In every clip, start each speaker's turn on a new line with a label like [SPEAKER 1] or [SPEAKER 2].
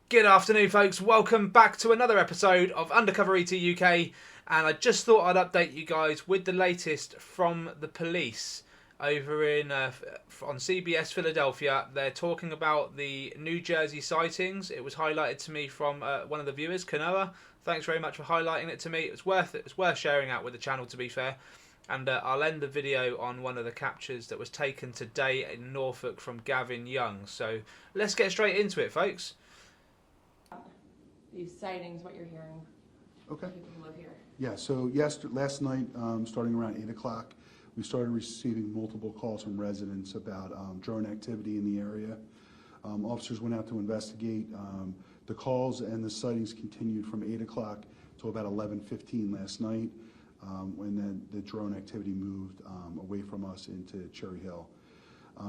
[SPEAKER 1] Good afternoon, folks. Welcome back to another episode of Undercover ET UK. And I just thought I'd update you guys with the latest from the police over in on CBS Philadelphia. They're talking about the New Jersey sightings. It was highlighted to me from one of the viewers, Kanoa. Thanks very much for highlighting it to me. It's worth it. It's worth sharing out with the channel, to be fair. And I'll end the video on one of the captures that was taken today in Norfolk from Gavin Young. So let's get straight into it, folks.
[SPEAKER 2] These sightings, what you're hearing.
[SPEAKER 3] Okay.
[SPEAKER 2] People who live here.
[SPEAKER 3] Yeah, so last night, starting around 8 o'clock, we started receiving multiple calls from residents about drone activity in the area. Officers went out to investigate. The calls and the sightings continued from 8 o'clock to about 11:15 last night, when then the drone activity moved away from us into Cherry Hill.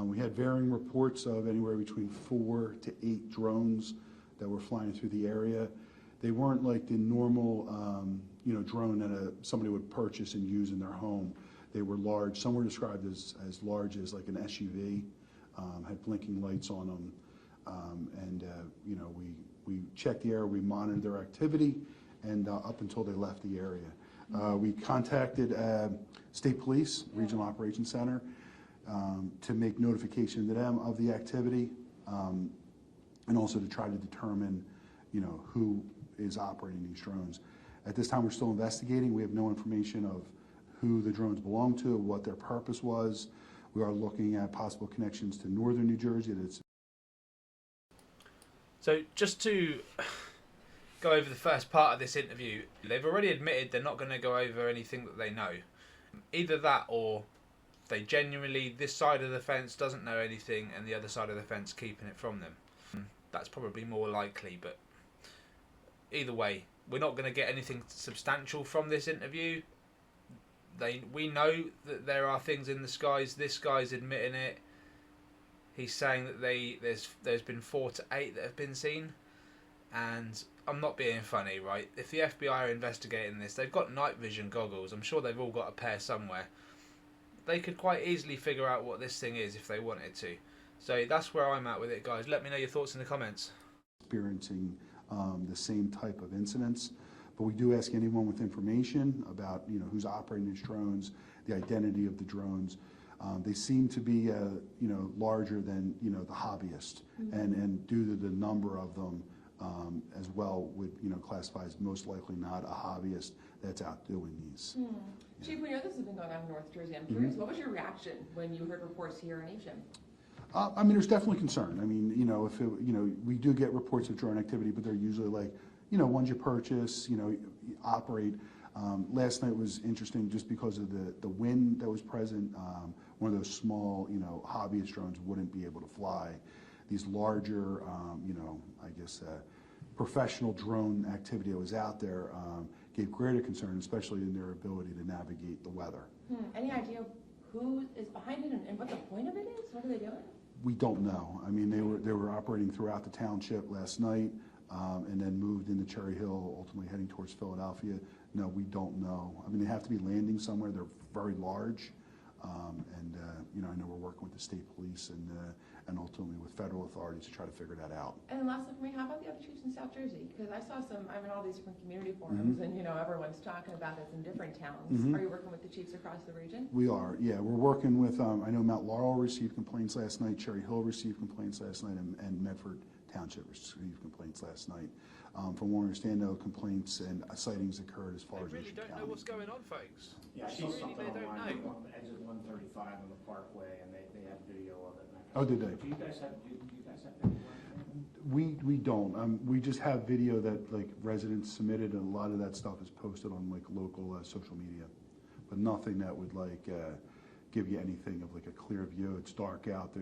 [SPEAKER 3] We had varying reports of anywhere between 4 to 8 drones that were flying through the area. They weren't like the normal, drone that somebody would purchase and use in their home. They were large. Some were described as large as like an SUV, had blinking lights on them. We checked the area, we monitored their activity, and up until they left the area. We contacted State Police, Regional Operations Center, to make notification to them of the activity. And also to try to determine, who is operating these drones. At this time, we're still investigating. We have no information of who the drones belong to, what their purpose was. We are looking at possible connections to northern New Jersey.
[SPEAKER 1] So just to go over the first part of this interview, they've already admitted they're not going to go over anything that they know. Either that or they genuinely, this side of the fence doesn't know anything and the other side of the fence keeping it from them. That's probably more likely, but either way, we're not going to get anything substantial from this interview. We know that there are things in the skies. This guy's admitting it. He's saying that there's been 4 to 8 that have been seen, and I'm not being funny, right? If the FBI are investigating this, they've got night vision goggles. I'm sure they've all got a pair somewhere. They could quite easily figure out what this thing is if they wanted to. So that's where I'm at with it, guys. Let me know your thoughts in the comments.
[SPEAKER 3] Experiencing the same type of incidents, but we do ask anyone with information about who's operating these drones, the identity of the drones. They seem to be larger than the hobbyist, and due to the number of them as well would classify as most likely not a hobbyist that's out doing these.
[SPEAKER 2] Chief, we know this has been going on in North Jersey. I'm curious, what was your reaction when you heard reports here in Evesham?
[SPEAKER 3] There's definitely concern. We do get reports of drone activity, but they're usually like, ones you purchase, operate. Last night was interesting just because of the wind that was present. One of those small, hobbyist drones wouldn't be able to fly. These larger, professional drone activity that was out there gave greater concern, especially in their ability to navigate the weather.
[SPEAKER 2] Any idea who is behind it and what the point of it is? What are they doing?
[SPEAKER 3] We don't know. They were operating throughout the township last night, and then moved into Cherry Hill, ultimately heading towards Philadelphia. No, we don't know. They have to be landing somewhere. They're very large, I know we're working with the state police and ultimately with federal authorities to try to figure that out.
[SPEAKER 2] And last one for me, how about the other chiefs in South Jersey? Because I saw I'm in all these different community forums, and everyone's talking about this in different towns. Are you working with the chiefs across the region?
[SPEAKER 3] We are, yeah. We're working with, I know Mount Laurel received complaints last night, Cherry Hill received complaints last night, and Medford Township received complaints last night. From what I understand, though, complaints and sightings occurred as far as
[SPEAKER 1] They really don't know what's going on, folks.
[SPEAKER 4] Yeah, I saw
[SPEAKER 1] Really,
[SPEAKER 4] something
[SPEAKER 1] they don't
[SPEAKER 4] online
[SPEAKER 1] know.
[SPEAKER 4] on exit 135 on the Parkway, and they had video of it.
[SPEAKER 3] Oh, did they?
[SPEAKER 4] Do you guys have video?
[SPEAKER 3] We don't. We just have video that residents submitted, and a lot of that stuff is posted on local social media, but nothing that would give you anything of a clear view. It's dark out.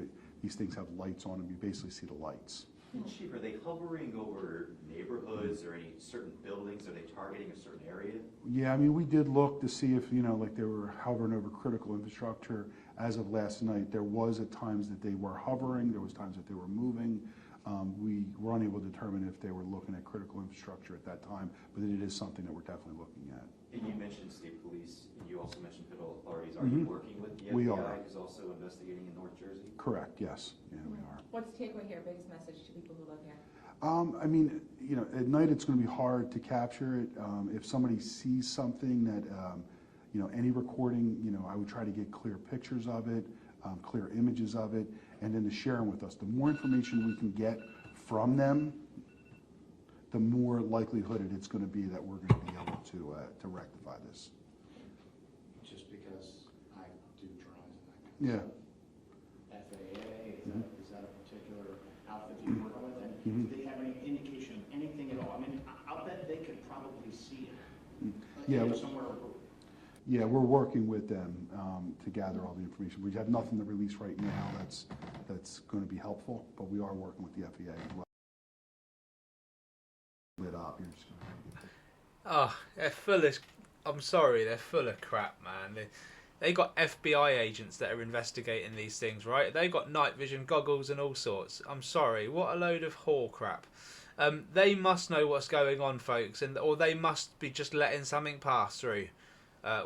[SPEAKER 3] These things have lights on them. You basically see the lights.
[SPEAKER 5] Chief, are they hovering over neighborhoods or any certain buildings? Are they targeting a certain area?
[SPEAKER 3] Yeah, we did look to see if, they were hovering over critical infrastructure. As of last night, there was at times that they were hovering, there was times that they were moving. We were unable to determine if they were looking at critical infrastructure at that time, but it is something that we're definitely looking at.
[SPEAKER 5] And you mentioned state police, and you also mentioned federal authorities. Are you working with the The
[SPEAKER 3] We
[SPEAKER 5] FBI
[SPEAKER 3] are.
[SPEAKER 5] is also investigating in North Jersey?
[SPEAKER 3] Correct, yes, yeah, we are.
[SPEAKER 2] What's the takeaway here, biggest message to people who live here?
[SPEAKER 3] I mean, you know, at night it's going to be hard to capture it. If somebody sees something that, you know, any recording, you know, I would try to get clear pictures of it, clear images of it, and then to share them with us. The more information we can get from them, the more likelihood it's going to be that we're going to be able to rectify this.
[SPEAKER 4] Just because I do drones and that kind of
[SPEAKER 3] Yeah.
[SPEAKER 4] stuff. FAA, is that a particular outfit you work with? And do they have any indication, anything at all? I mean, I'll bet they could probably see it.
[SPEAKER 3] Yeah.
[SPEAKER 4] You know, somewhere.
[SPEAKER 3] Yeah, we're working with them to gather all the information. We have nothing to release right now that's going to be helpful, but we are working with the FAA as well. Lit up. You're just gonna...
[SPEAKER 1] Oh, they're full of. I'm sorry, they're full of crap, man. They got FBI agents that are investigating these things, right? They got night vision goggles and all sorts. I'm sorry, what a load of whore crap. They must know what's going on, folks, or they must be just letting something pass through.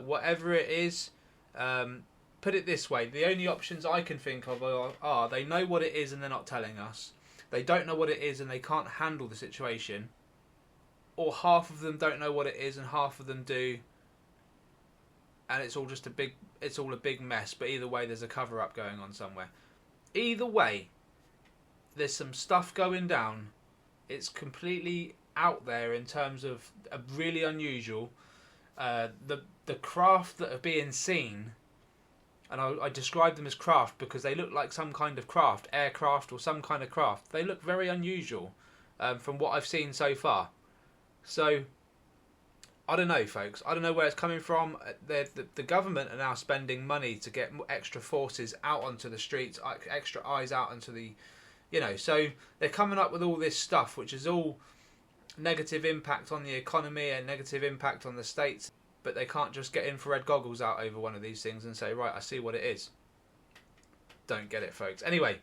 [SPEAKER 1] Whatever it is, put it this way: the only options I can think of are they know what it is and they're not telling us. They don't know what it is and they can't handle the situation. Or half of them don't know what it is and half of them do, and it's all just a big mess. But either way, there's a cover up going on somewhere. Either way, there's some stuff going down. It's completely out there in terms of really unusual. The craft that are being seen, and I describe them as craft because they look like some kind of craft, aircraft or some kind of craft. They look very unusual from what I've seen so far. So, I don't know, folks. I don't know where it's coming from. The government are now spending money to get extra forces out onto the streets, extra eyes out onto the, you know. So they're coming up with all this stuff, which is all negative impact on the economy and negative impact on the states. But they can't just get infrared goggles out over one of these things and say, right, I see what it is. Don't get it, folks. Anyway,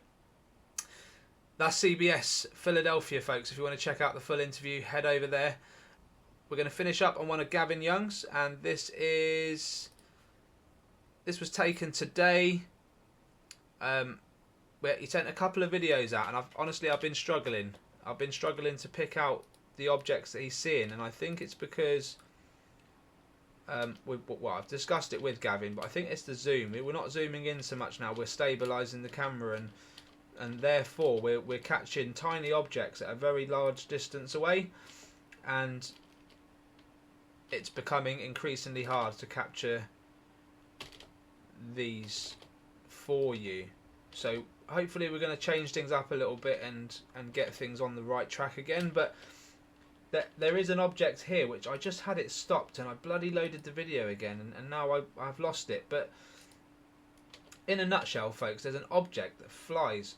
[SPEAKER 1] that's CBS Philadelphia, folks. If you want to check out the full interview, head over there. We're going to finish up on one of Gavin Young's, and this was taken today. Where he sent a couple of videos out, and I've been struggling. I've been struggling to pick out the objects that he's seeing, and I think it's because I've discussed it with Gavin, but I think it's the zoom. We're not zooming in so much now. We're stabilising the camera, and therefore we're catching tiny objects at a very large distance away, and it's becoming increasingly hard to capture these for you. So hopefully we're going to change things up a little bit and get things on the right track again. But there is an object here which I just had it stopped and I bloody loaded the video again, and now I've lost it. But in a nutshell, folks, there's an object that flies.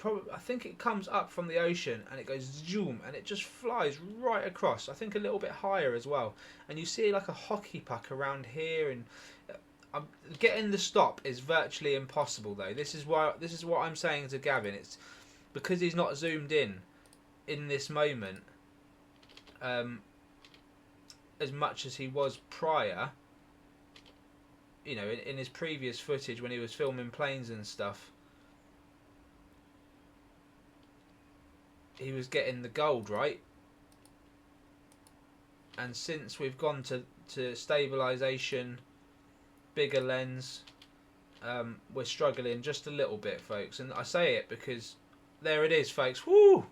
[SPEAKER 1] I think it comes up from the ocean and it goes zoom and it just flies right across. I think a little bit higher as well. And you see like a hockey puck around here, and getting the stop is virtually impossible though. This is what I'm saying to Gavin. It's because he's not zoomed in this moment as much as he was prior. You know, in his previous footage when he was filming planes and stuff, he was getting the gold, right? And since we've gone to stabilisation, bigger lens, we're struggling just a little bit, folks. And I say it because there it is, folks. Woo!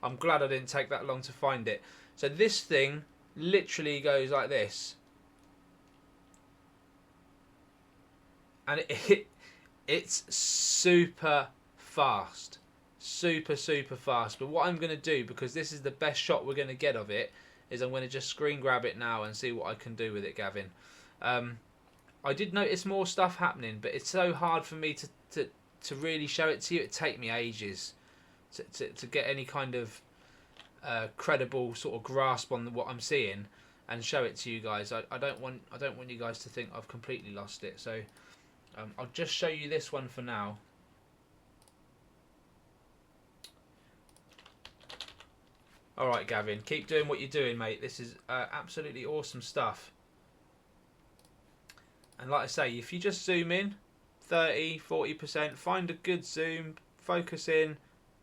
[SPEAKER 1] I'm glad I didn't take that long to find it. So this thing literally goes like this. And it's super fast. Super fast. But what I'm going to do, because this is the best shot we're going to get of it, is I'm going to just screen grab it now and see what I can do with it, Gavin. I did notice more stuff happening, but it's so hard for me to really show it to you. It'd take me ages to get any kind of credible sort of grasp on what I'm seeing and show it to you guys. I don't want you guys to think I've completely lost it. So I'll just show you this one for now. Alright, Gavin, keep doing what you're doing, mate. This is absolutely awesome stuff. And like I say, if you just zoom in, 30, 40%. Find a good zoom, focus in,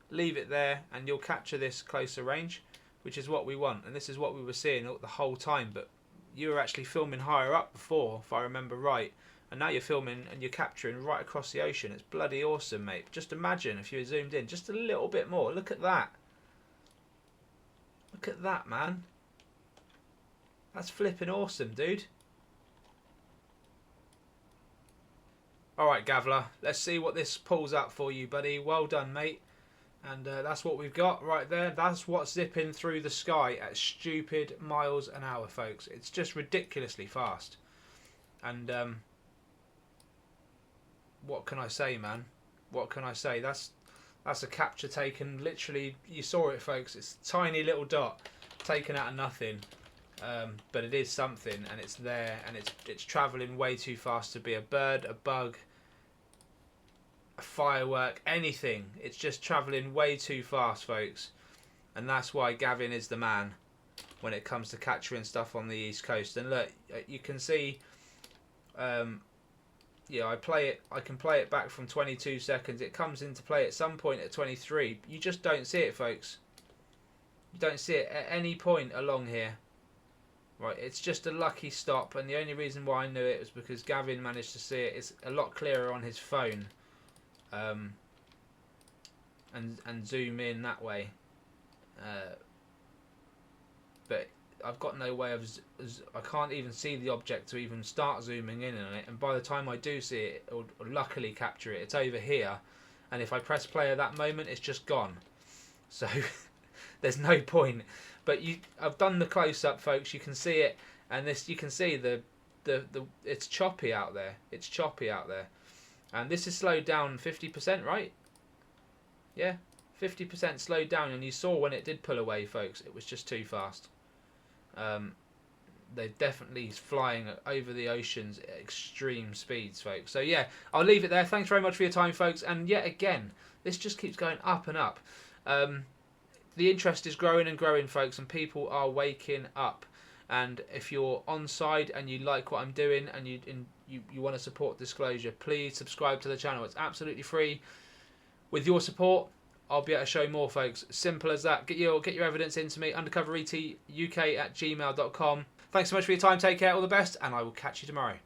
[SPEAKER 1] leave it there, and you'll capture this closer range, which is what we want. And this is what we were seeing the whole time. But you were actually filming higher up before, if I remember right. And now you're filming and you're capturing right across the ocean. It's bloody awesome, mate. Just imagine if you were zoomed in just a little bit more. Look at that. Look at that, man. That's flipping awesome, dude. Alright, Gavler. Let's see what this pulls up for you, buddy. Well done, mate. And that's what we've got right there. That's what's zipping through the sky at stupid miles an hour, folks. It's just ridiculously fast. And what can I say, man? What can I say? That's a capture taken. Literally, you saw it, folks. It's a tiny little dot taken out of nothing. But it is something, and it's there, and it's travelling way too fast to be a bird, a bug, a firework, anything. It's just travelling way too fast, folks. And that's why Gavin is the man when it comes to capturing stuff on the East Coast. And look, you can see, yeah, I can play it back from 22 seconds. It comes into play at some point at 23. You just don't see it, folks. You don't see it at any point along here. Right, it's just a lucky stop, and the only reason why I knew it was because Gavin managed to see it. It's a lot clearer on his phone, and zoom in that way. But I've got no way of I can't even see the object to even start zooming in on it. And by the time I do see it, or luckily capture it, it's over here. And if I press play at that moment, it's just gone. So there's no point. But I've done the close up, folks. You can see it, and this you can see the it's choppy out there. It's choppy out there, and this is slowed down 50%, right? Yeah, 50% slowed down, and you saw when it did pull away, folks. It was just too fast. They're definitely flying over the oceans at extreme speeds, folks. So yeah, I'll leave it there. Thanks very much for your time, folks. And yet again, this just keeps going up and up. The interest is growing and growing, folks, and people are waking up. And if you're on side and you like what I'm doing and you want to support disclosure, please subscribe to the channel. It's absolutely free. With your support, I'll be able to show more, folks. Simple as that. Get your evidence into me, undercoveretuk@gmail.com. Thanks so much for your time. Take care. All the best, and I will catch you tomorrow.